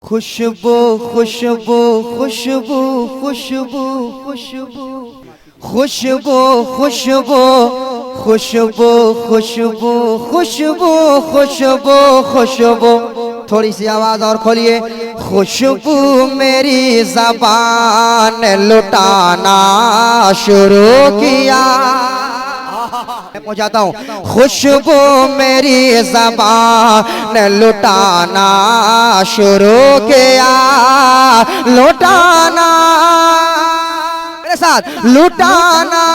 खुशबू खुशबू खुशबू खुशबू खुशबू खुशबू खुशबू खुशबू खुशबू खुशबू खुशबू खुशबू। थोड़ी सी आवाज और खोलिए। खुशबू मेरी ज़बान लुटाना शुरू किया। मैं पहुंचाता हूँ। खुशबू मेरी ज़बान लुटाना शुरू किया। लुटाना मेरे साथ, लुटाना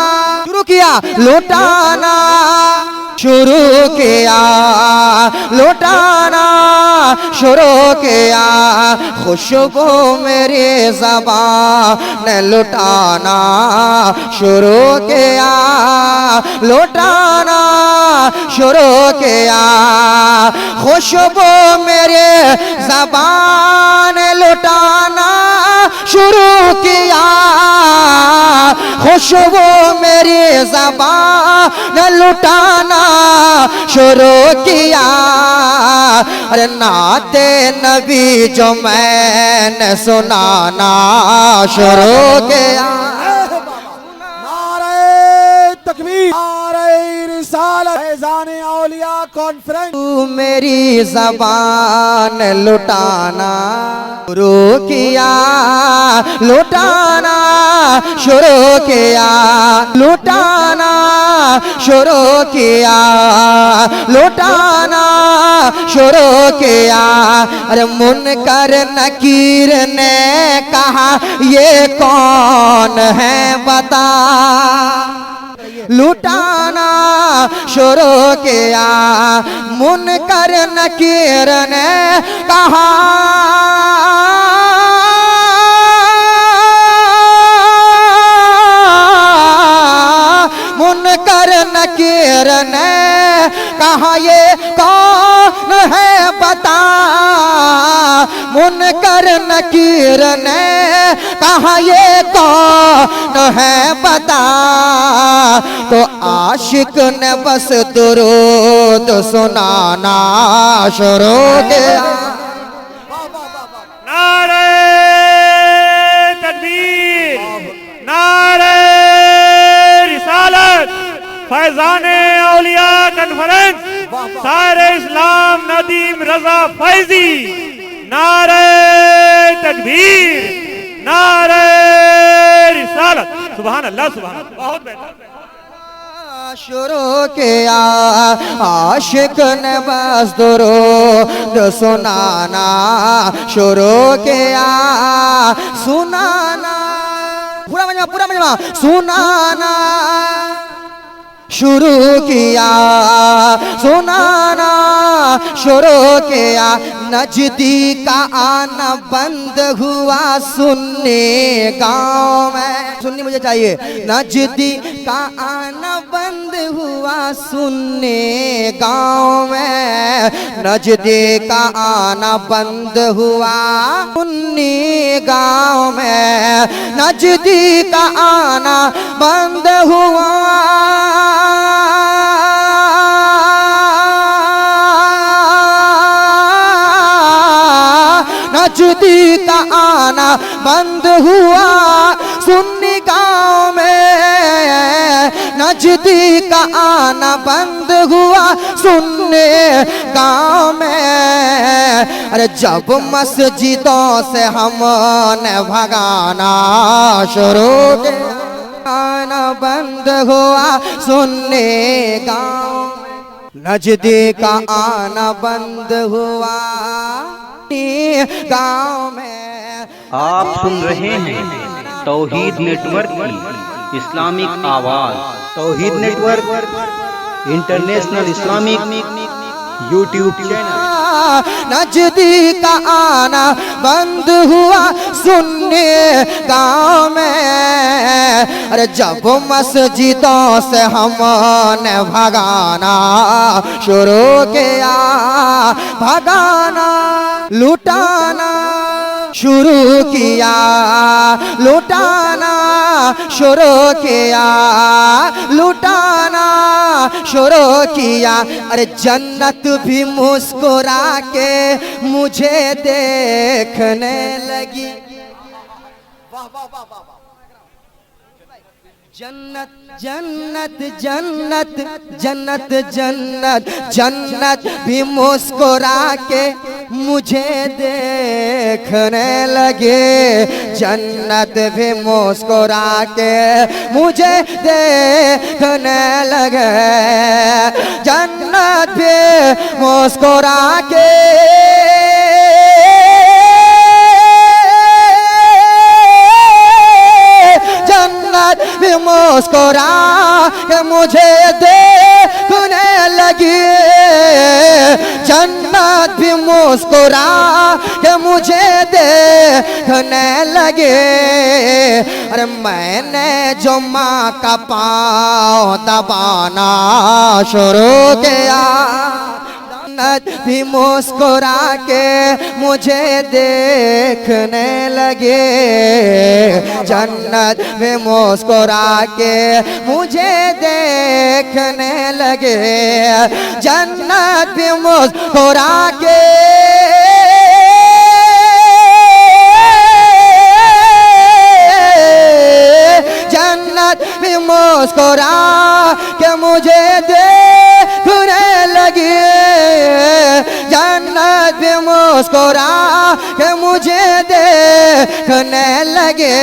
शुरू किया। लुटाना शुरू किया। लुटाना शुरू किया। खुशबू मेरी ज़बान लुटाना शुरू किया। लुटाना शुरू किया। खुशबू मेरे ज़बान लुटाना शुरू किया। खुशबू मेरी ज़बान लुटाना शुरू किया। अरे नाते नबी जो मैंने सुनाना शुरू किया। फैज़ाने औलिया कॉन्फ्रेंस। तू मेरी ज़बान लुटाना शुरू किया। लुटाना शुरू किया। लुटाना शुरू किया। लुटाना शुरू किया। अरे मुनकर नकीर ने कहा ये कौन है बता। लुटाना शुरू किया। मुनकर नकीर ने कहा मुनकर नकीर ने कहा ये कौन है बता। मुनकर नकीर ने कहा ये कौन है बता। तो आशिक ने बस दुरूद सुनाना शुरू किया। नारे तकबीर, नारे रिसालत, फैज़ाने औलिया कॉन्फ्रेंस, सारे इस्लाम नदीम रजा फैजी। नारे तकबीर, नारे रिसालत। सुभान अल्लाह, सुभान अल्लाह। बहुत बेहतर शुरू किया। आशिक ने बस दुरूद सुनाना शुरू किया। सुनाना पूरा मजमा सुनाना शुरू किया। सुनाना शुरू किया। नजदी का आना बंद हुआ सुन्नी गांव में। सुन्नी मुझे चाहिए। नजदी का आना बंद हुआ सुन्नी गांव में। नजदी का आना बंद हुआ सुन्नी गांव में। नजदी का आना बंद हुआ नजदी का आना बंद हुआ सुन्नी गांव में। नजदी का आना बंद हुआ सुन्नी गांव में। अरे जब मस्जिदों से हमने भगाना शुरू किया। आना बंद हुआ सुन्नी गांव। नजदी का आना बंद हुआ गांव में। आप सुन रहे हैं तौहीद नेटवर्क की इस्लामिक आवाज। Tauheed network international Islamic YouTube channel. नजदी का आना बंद हुआ सुन्नी गांव में। अरे जब मस्जिदों से हमने भगाना शुरू किया। भगाना लुटाना शुरू किया, लुटाना शुरू किया, लुटाना शुरू किया। अरे जन्नत भी मुस्कुरा के मुझे देखने लगी। जन्नत जन्नत जन्नत जन्नत जन्नत जन्नत भी मुस्कुरा के मुझे देखने लगे। जन्नत भी मुस्कुरा के मुझे देखने लगे। जन्नत भी मुस्कुरा के भी मुस्कुरा के मुझे देखने लगी। जन्नत भी मुस्कुरा के मुझे देखने लगे। अरे मैंने जो माँ का पाँव दबाना शुरू किया, जन्नत भी मुस्कुरा के मुझे देखने लगे। जन्नत भी मुस्कुरा के मुझे देखने लगे। जन्नत भी मुस्कुरा के जन्नत भी मुस्कुरा के मुझे देखने लगी। जन्नत भी मुस्कुरा के मुझे देखने लगे।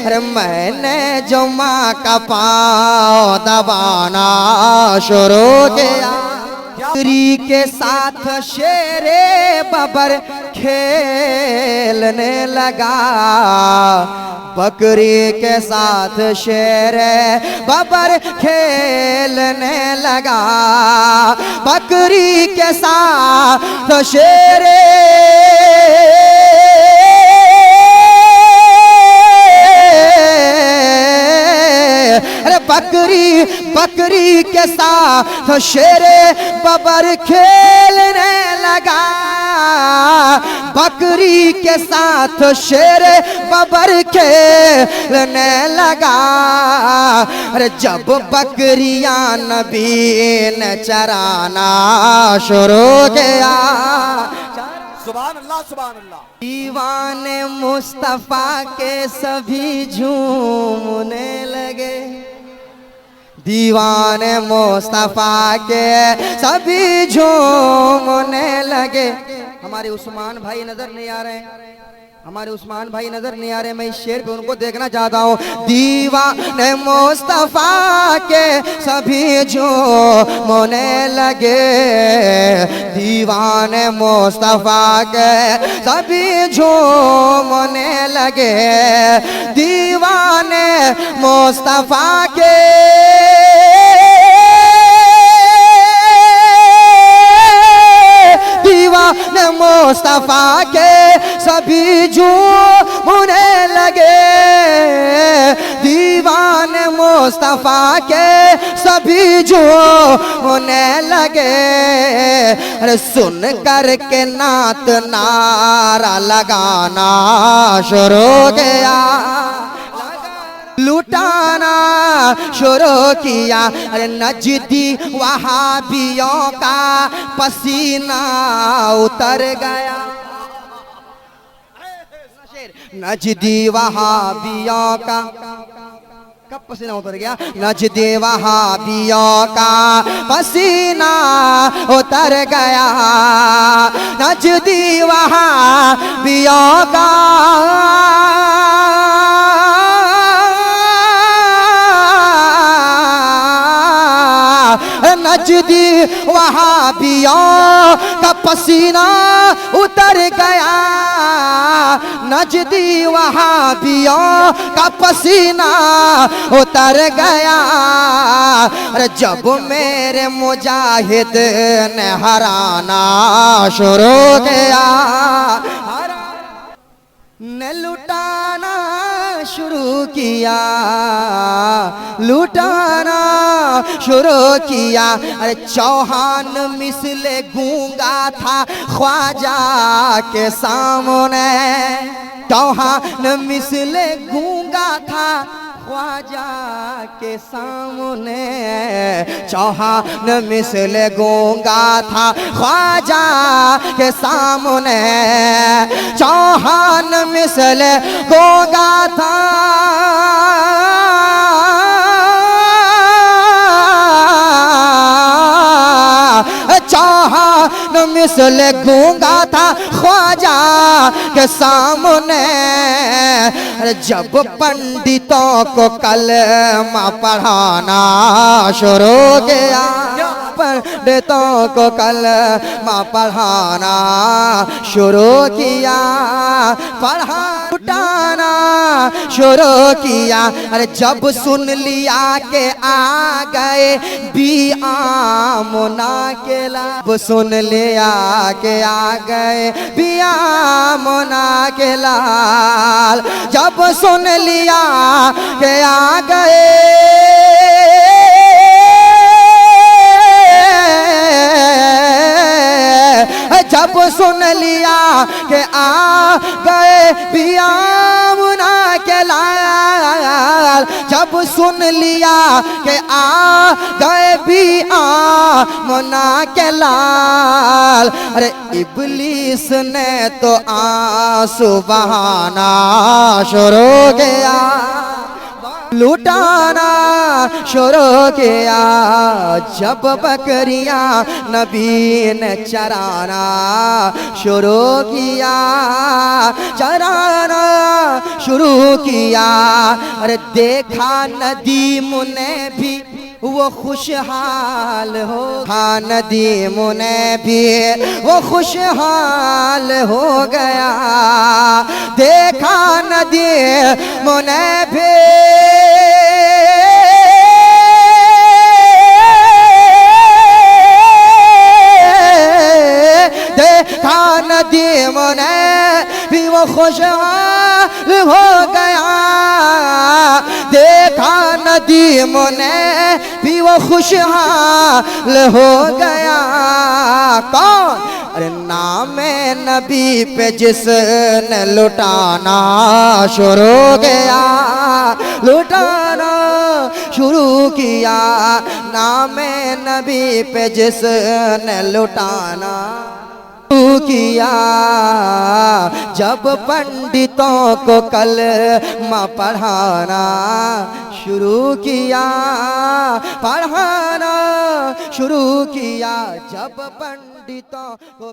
अरे मैंने जो माँ का पाँव दबाना शुरू किया, बकरी के साथ शेरे बबर खेलने लगा। बकरी के साथ शेरे बबर खेलने लगा। बकरी के साथ शेरे अरे बकरी के साथ शेरे बबर खेलने लगा। बकरी के साथ शेरे बबर खेलने लगा। अरे जब बकरियां नबी ने चराना शुरू किया, सुभान अल्लाह सुभान अल्लाह। दीवाने मुस्तफा के सभी झूमने लगे। दीवाने मुस्तफा के सभी झूमने लगे। हमारे उस्मान भाई नजर नहीं आ रहे हैं, हमारे उस्मान भाई नजर नहीं आ रहे। मैं इस शेर पे उनको देखना चाहता हूँ। दीवाने मुस्तफा के सभी झूमने लगे। दीवाने मुस्तफा के सभी झूमने लगे। दीवाने मुस्तफा के दीवाने मुस्तफा के सभी झूमने लगे। दीवाने मुस्तफा के सभी झूमने लगे। अरे सुन कर के नात नारा लगाना शुरू किया, लुटाना शुरू किया। अरे नजदी वहाबियों का पसीना उतर गया। नजदी वहाबियों का कब पसीना उतर गया? नजदी वहाबियों का पसीना उतर गया। नजदी वहाबियों का नजदी वहाबियों का पसीना उतर गया। नजदी वहाबियों का पसीना उतर गया। अरे जब मेरे मुजाहिद ने हराना शुरू किया, न लुटाना शुरू शुरू किया, लुटाना शुरू किया। अरे चौहान मिसले गूंगा था ख्वाजा के सामने, चौहान मिसले गूंगा था ख्वाजा के सामने, चौहान मिसले गूंगा था ख्वाजा के सामने, चौहान मिसले गूंगा था चौहान मिसले गूंगा था ख्वाजा के सामने। जब पंडितों को कलमा पढ़ाना शुरू किया, पंडितों को कलमा पढ़ाना शुरू किया, पढ़ा उठाना शुरू किया। अरे जब सुन लिया के आ गए भी आमना के लाल, सुन लिया के आ गए भी आमना के लाल, जब सुन लिया के आ गए जब सुन लिया के आ गए पिया मुना के लाल, जब सुन लिया के आ गए पिया मुना के लाल। अरे इब्लीस ने तो आंसू बहाना शुरू किया, लुटाना शुरू किया। जब बकरियां नबी ने चराना शुरू किया, चराना शुरू किया। अरे देखा नदीम ने भी वो खुशहाल हो, हाँ नदीम ने भी वो खुशहाल हो गया। देखा नदीम ने भी देखा नदीम ने भी वो खुशहाल हो गया। देखा नदीम ने भी वो खुशहाल हो गया। कौन? अरे नामे नबी पे जिसने लुटाना शुरू किया, लुटाना शुरू किया। नामे नबी पे जिसने लुटाना किया, जब पंडितों को कलमा पढ़ाना शुरू किया, पढ़ाना शुरू किया। जब पंडितों को